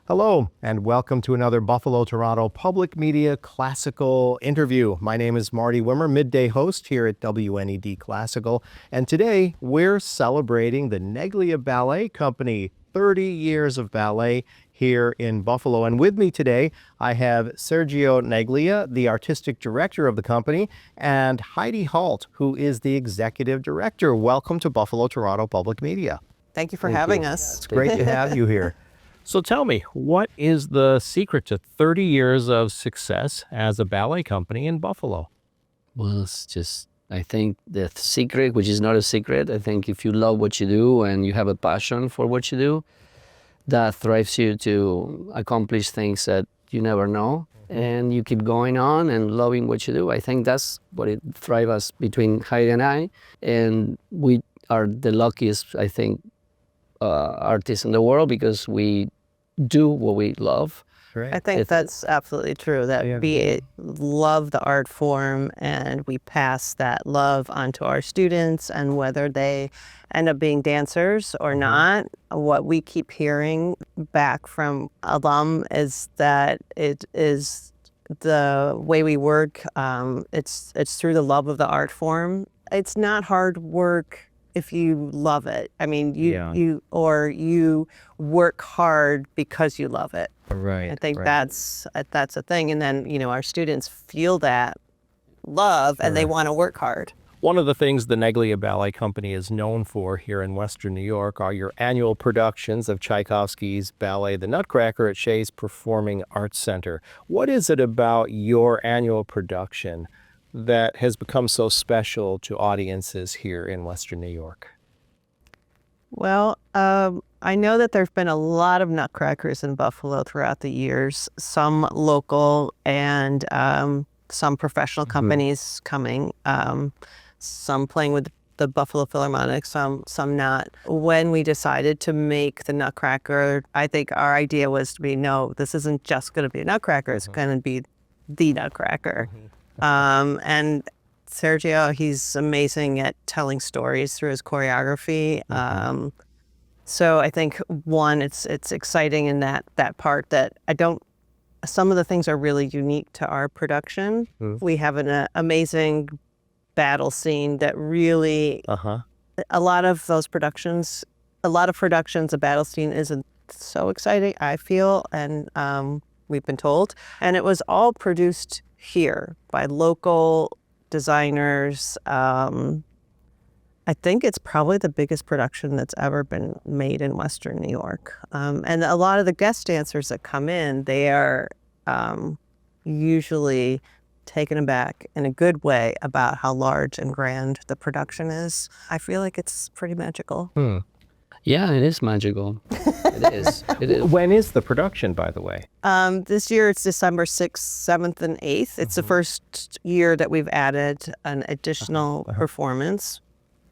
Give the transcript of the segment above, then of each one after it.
Hello, and welcome to another Buffalo Toronto Public Media Classical interview. My name is Marty Wimmer, midday host here at WNED Classical, and today we're celebrating the Neglia Ballet Company, 30 years of ballet here in Buffalo. And with me today, I have Sergio Neglia, the artistic director of the company, and Heidi Halt, who is the executive director. Welcome to Buffalo Toronto Public Media. Thank you for having us. It's great to have you here. So tell me, what is the secret to 30 years of success as a ballet company in Buffalo? Well, it's just, I think the secret, which is not a secret, I think if you love what you do and you have a passion for what you do, that drives you to accomplish things that you never know. And you keep going on and loving what you do. I think that's what it drives us between Heidi and I. And we are the luckiest, I think, artists in the world because we do what we love. Great. I think that's absolutely true, that we love the art form and we pass that love onto our students, and whether they end up being dancers or not, what we keep hearing back from alum is that it is the way we work. It's through the love of the art form. It's not hard work if you love it. I mean, you work hard because you love it. Right. I think that's a thing. And then, our students feel that love and they want to work hard. One of the things the Neglia Ballet Company is known for here in Western New York are your annual productions of Tchaikovsky's ballet, The Nutcracker, at Shea's Performing Arts Center. What is it about your annual production that has become so special to audiences here in Western New York? Well, I know that there's been a lot of Nutcrackers in Buffalo throughout the years, some local and some professional companies coming, some playing with the Buffalo Philharmonic, some not. When we decided to make the Nutcracker, I think our idea was to be, no, this isn't just going to be a Nutcracker, it's going to be the Nutcracker. And Sergio, he's amazing at telling stories through his choreography. So I think it's exciting in that part that some of the things are really unique to our production. We have an amazing battle scene that really, a lot of productions, a battle scene isn't so exciting, I feel, and we've been told. And it was all produced here by local designers. I think it's probably the biggest production that's ever been made in Western New York. And a lot of the guest dancers that come in, they are usually taken aback in a good way about how large and grand the production is. I feel like it's pretty magical. Yeah, it is magical. It is. It is. When is the production, by the way? This year it's December 6th, 7th, and 8th. It's the first year that we've added an additional performance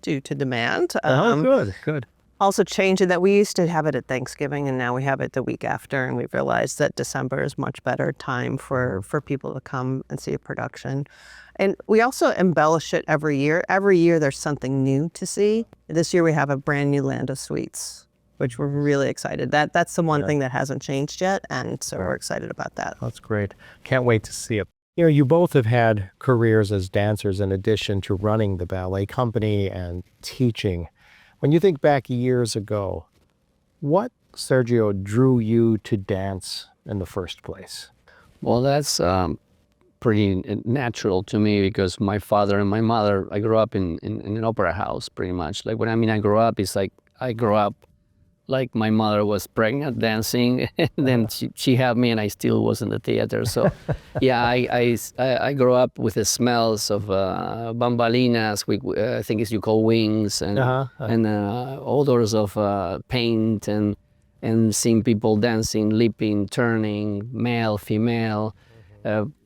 due to demand. Good. Also changing that we used to have it at Thanksgiving and now we have it the week after, and we've realized that December is much better time for people to come and see a production. And we also embellish it every year. Every year there's something new to see. This year we have a brand new Land of Sweets, which we're really excited. That's the one thing that hasn't changed yet, and so we're excited about that. That's great. Can't wait to see it. You both have had careers as dancers in addition to running the ballet company and teaching. When you think back years ago, what, Sergio, drew you to dance in the first place? Well, that's pretty natural to me because my father and my mother, I grew up in an opera house pretty much. Like, when I grew up, it's like I grew up like my mother was pregnant dancing, and then she had me and I still was in the theater. So yeah, I grew up with the smells of bambalinas, I think you call wings, and odors of paint, and seeing people dancing, leaping, turning, male, female.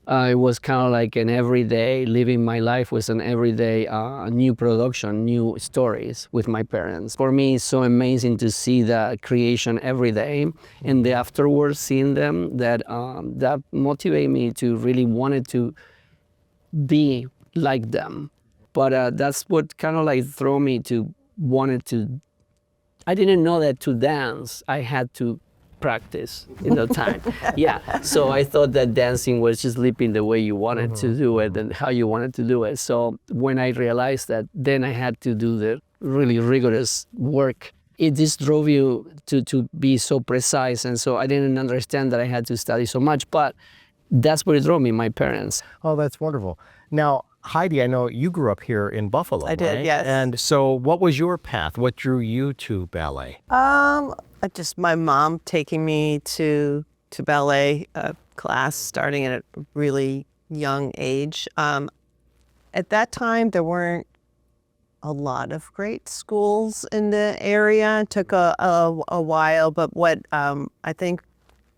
I was kind of like an everyday, living my life with an everyday new production, new stories with my parents. For me, it's so amazing to see that creation every day, and the afterwards seeing them, that motivate me to really wanted to be like them. But that's what kind of like threw me to wanted to. I didn't know that to dance, I had to practice in the time. Yeah. So I thought that dancing was just leaping the way you wanted to do it and how you wanted to do it. So when I realized that, then I had to do the really rigorous work. It just drove you to be so precise. And so I didn't understand that I had to study so much, but that's what it drove me, my parents. Oh, that's wonderful. Now, Heidi, I know you grew up here in Buffalo, I did, right? yes. And so what was your path? What drew you to ballet? Just my mom taking me to ballet class starting at a really young age. At that time, there weren't a lot of great schools in the area. It took a while, but what I think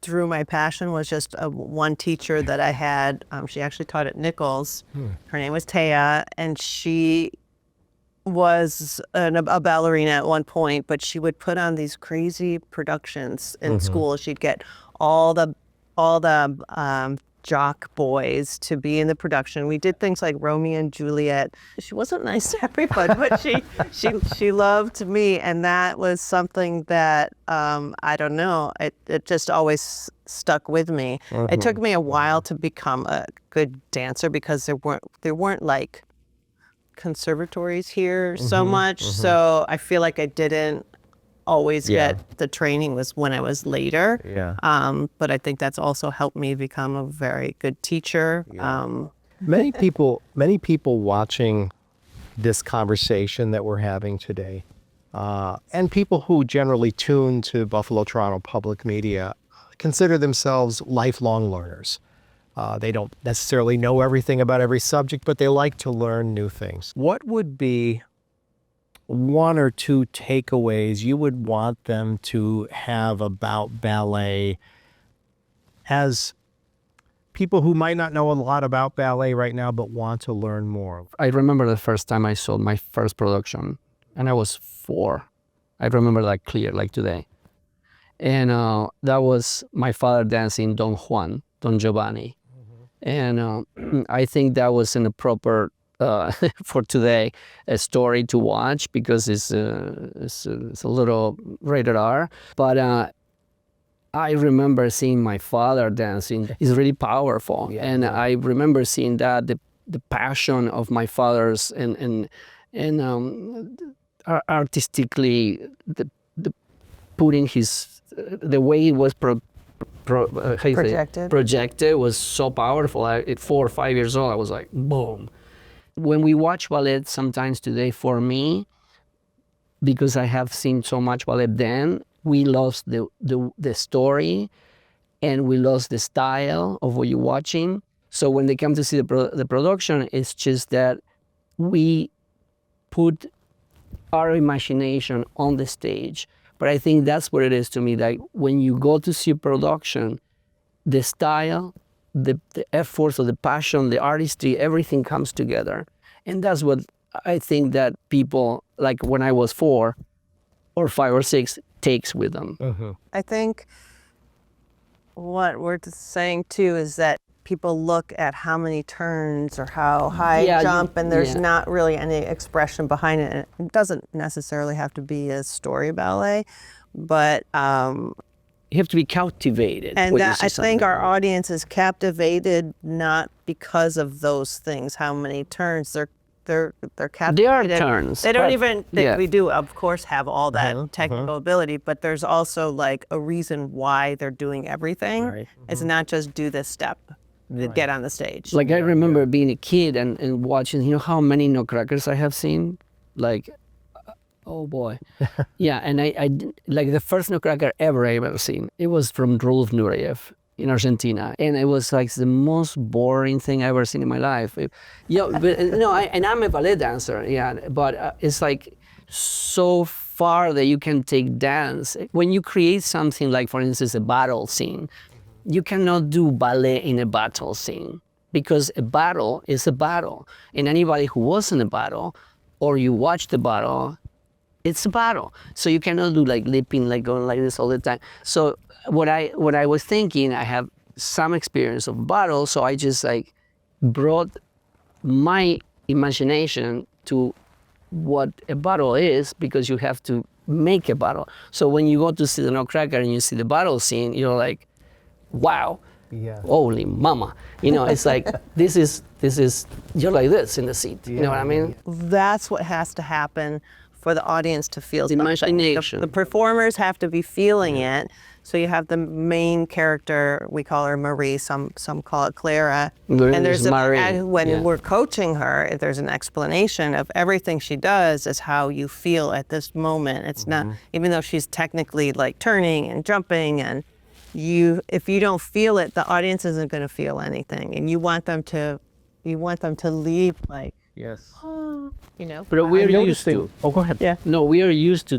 drew my passion was just one teacher that I had. She actually taught at Nichols. Her name was Shea, and she was a ballerina at one point, but she would put on these crazy productions in school. She'd get all the jock boys to be in the production. We did things like Romeo and Juliet. She wasn't nice to everybody, but she loved me, and that was something that I don't know. It just always stuck with me. It took me a while to become a good dancer because there weren't like conservatories here so much. So I feel like I didn't always get the training was when I was later. Yeah. But I think that's also helped me become a very good teacher. Many people watching this conversation that we're having today, and people who generally tune to Buffalo Toronto public media, consider themselves lifelong learners. They don't necessarily know everything about every subject, but they like to learn new things. What would be one or two takeaways you would want them to have about ballet as people who might not know a lot about ballet right now but want to learn more? I remember the first time I saw my first production, and I was 4. I remember that clear, like today. And that was my father dancing Don Juan, Don Giovanni. And I think that was in a proper, for today, a story to watch because it's a little rated R. But I remember seeing my father dancing. It's really powerful. And I remember seeing that, the passion of my father's and artistically, the putting the way it was projected was so powerful. At 4 or 5 years old, I was like, boom. When we watch ballet sometimes today, for me, because I have seen so much ballet then, we lost the story and we lost the style of what you're watching. So when they come to see the production, it's just that we put our imagination on the stage. But I think that's what it is to me. Like when you go to see a production, the style, the efforts, or the passion, the artistry, everything comes together. And that's what I think that people, like when I was 4 or 5 or 6, takes with them. I think what we're saying too is that people look at how many turns or how high jump, and there's not really any expression behind it. And it doesn't necessarily have to be a story ballet, but you have to be captivated. And that, I think our audience is captivated not because of those things, how many turns. They're captivated. There are turns. They don't even think we do, of course, have all that technical ability, but there's also like a reason why they're doing everything. Right. It's not just do this step, get on the stage. Like I remember being a kid and watching, you know how many Nutcrackers I have seen? Like, oh boy. And I like the first Nutcracker ever I ever seen, it was from Rudolf Nureyev in Argentina. And it was like the most boring thing I ever seen in my life. And I'm a ballet dancer, but it's like so far that you can take dance. When you create something like, for instance, a battle scene, you cannot do ballet in a battle scene because a battle is a battle. And anybody who was in a battle or you watch the battle, it's a battle. So you cannot do like leaping, like going like this all the time. So what I was thinking, I have some experience of battle, so I just like brought my imagination to what a battle is, because you have to make a battle. So when you go to see the Nutcracker and you see the battle scene, you're like, wow, holy mama. It's like, this is, you're like this in the seat. You know what I mean? That's what has to happen for the audience to feel. The imagination. The performers have to be feeling it. So you have the main character, we call her Marie, some call it Clara. And there's when we're coaching her, there's an explanation of everything she does is how you feel at this moment. It's not, even though she's technically like turning and jumping, and if you don't feel it, the audience isn't going to feel anything. And you want them to leave like, Yes. But we're used to. Oh, go ahead. Yeah. No, we are used to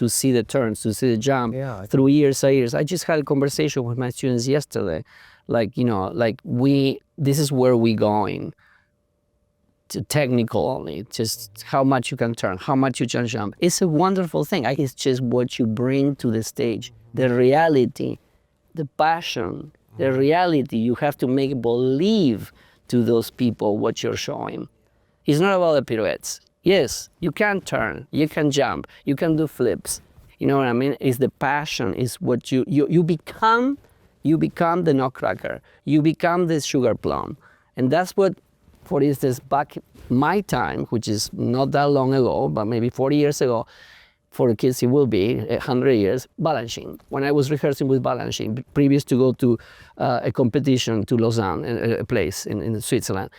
see the turns, to see the jump through years and years. I just had a conversation with my students yesterday, this is where we're going. To technical only, just how much you can turn, how much you can jump. It's a wonderful thing. It's just what you bring to the stage, the reality, the passion, the reality. You have to make believe to those people what you're showing. It's not about the pirouettes. Yes, you can turn, you can jump, you can do flips. You know what I mean? It's the passion, is what you become the Nutcracker, you become the sugar plum. And that's what, for instance, back my time, which is not that long ago, but maybe 40 years ago, for the kids it will be 100 years, balancing. When I was rehearsing with balancing, previous to go to a competition to Lausanne, a place in Switzerland,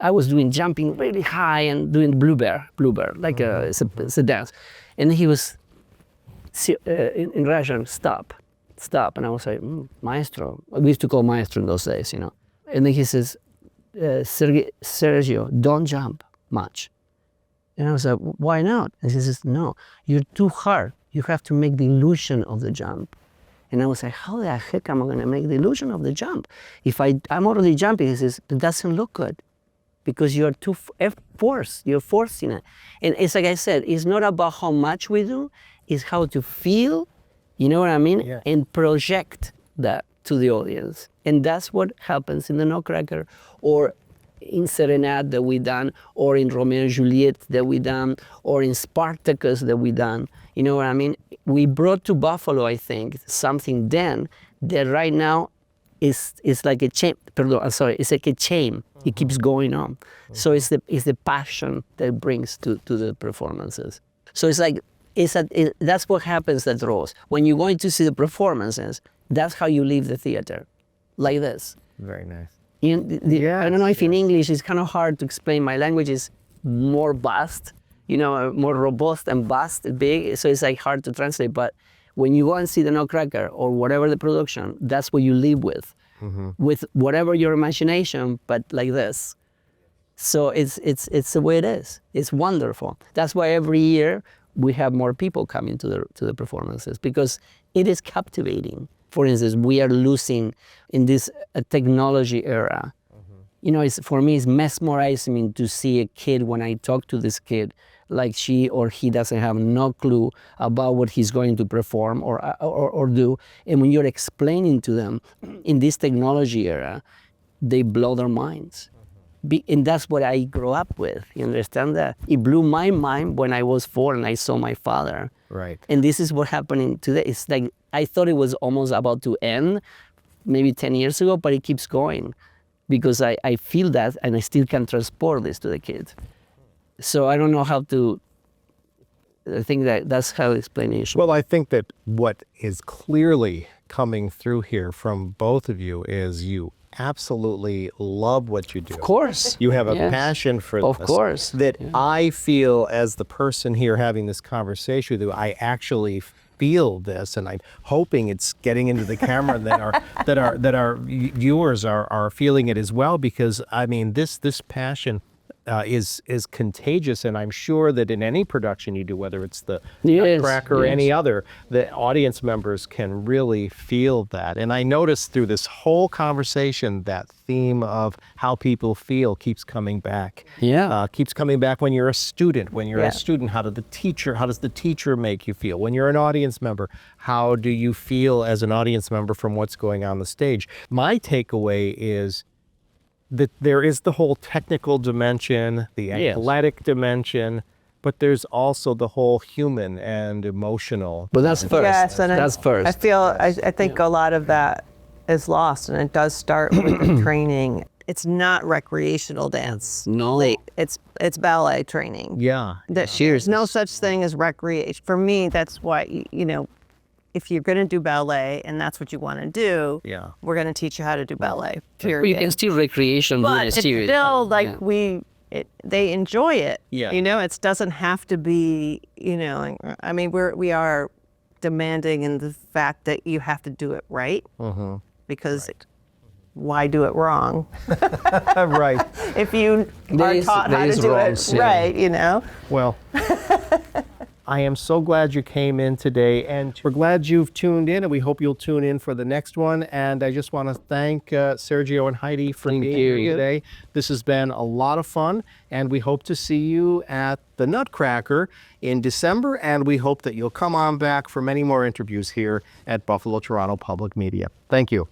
I was doing jumping really high and doing bluebird, like it's a dance. And he was, in Russian, stop. And I was like, maestro. We used to call maestro in those days, And then he says, Sergio, don't jump much. And I was like, why not? And he says, no, you're too hard. You have to make the illusion of the jump. And I was like, how the heck am I going to make the illusion of the jump? If I'm already jumping, he says, it doesn't look good because you're too forced. You're forcing it. And it's like I said, it's not about how much we do, it's how to feel, you know what I mean? Yeah. And project that to the audience. And that's what happens in the Nutcracker, or in Serenade that we done, or in Romeo and Juliet that we done, or in Spartacus that we done. You know what I mean? We brought to Buffalo, I think, something then that right now is like a chain. It's like a chain. It keeps going on. So it's the passion that brings to the performances. So it's like that's what happens that draws. When you're going to see the performances, that's how you leave the theater, like this. Very nice. I don't know if in English it's kind of hard to explain. My language is more vast, more robust and vast, big, so it's like hard to translate. But when you go and see the Nutcracker or whatever the production, that's what you live with whatever your imagination, but like this. So it's the way it is. It's wonderful. That's why every year we have more people coming to the performances, because it is captivating. For instance, we are losing in this technology era. For me, it's mesmerizing to see a kid, when I talk to this kid, like she or he doesn't have no clue about what he's going to perform or do. And when you're explaining to them in this technology era, they blow their minds. And that's what I grew up with. You understand that? It blew my mind when I was 4 and I saw my father. Right. And this is what's happening today. It's like, I thought it was almost about to end maybe 10 years ago, but it keeps going because I feel that and I still can transport this to the kids. So I don't know how to, I think that's how the explanation. Well, I think that what is clearly coming through here from both of you is you absolutely love what you do. Of course. You have a passion for this. Of course. That I feel, as the person here having this conversation with you, I actually feel this, and I'm hoping it's getting into the camera that our viewers are feeling it as well, because I mean this passion is contagious, and I'm sure that in any production you do, whether it's the Nutcracker or any other, the audience members can really feel that. And I noticed through this whole conversation that theme of how people feel keeps coming back. Keeps coming back when you're a student. When you're a student, how does the teacher make you feel? When you're an audience member, how do you feel as an audience member from what's going on the stage? My takeaway is that there is the whole technical dimension, the athletic dimension, but there's also the whole human and emotional. But that's first. Yes, and That's first. I think a lot of that is lost, and it does start with the training. It's not recreational dance. No. It's ballet training. Yeah. There's no such thing as recreation. For me, that's why, if you're going to do ballet and that's what you want to do, Yeah. we're going to teach you how to do ballet. Period. You can still recreation but doing it's a series. still like Yeah. they enjoy it. Yeah. It doesn't have to be, I mean, we are demanding in the fact that you have to do it right, because why do it wrong Right. if you are taught how to do it right, Well, I am so glad you came in today, and we're glad you've tuned in, and we hope you'll tune in for the next one. And I just want to thank Sergio and Heidi for being here today. This has been a lot of fun, and we hope to see you at the Nutcracker in December, and we hope that you'll come on back for many more interviews here at Buffalo Toronto Public Media. Thank you.